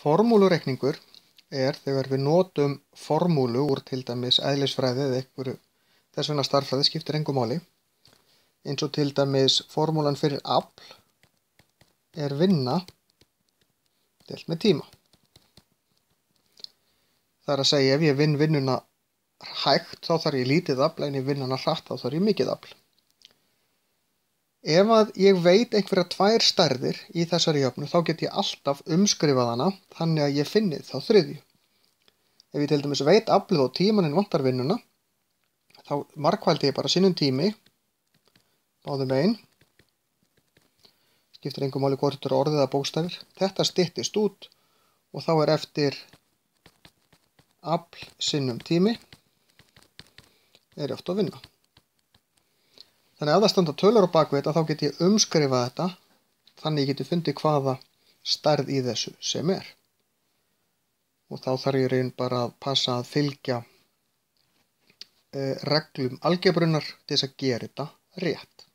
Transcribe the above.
Formúlureikningur er þegar við notum formúlu úr til dæmis eðlisfræði eða einhverju þess vegna stærðfræði skiptir engu máli. Eins og til dæmis formúlan fyrir afl er vinna deilt með tíma. Það er að segja ef ég vinn vinnuna hægt þá þarf ég lítið afl en ef ég vinn hana hratt þá þarf ég mikið afl. Ef að ég veit einhverja tvær stærðir í þessari jöfnu þá get ég alltaf umskrifað hana þannig að ég finni þá þriðju. Ef ég til dæmis veit aflið og tímann en vantar vinnuna þá margfaldi ég bara sinnum tími báðum megin. Skiptir engu máli hvort þetta eru orðið eða bókstafir. Þetta styttist út og þá er eftir afl sinnum tími er ég oft að vinna. Þannig að það standa tölur á bakvið þetta þá get ég umskrifað þetta þannig ég geti fundið hvaða stærð í þessu sem er. Og þá þarf ég raun bara að passa að fylgja reglum algebrunar til þess að gera þetta rétt.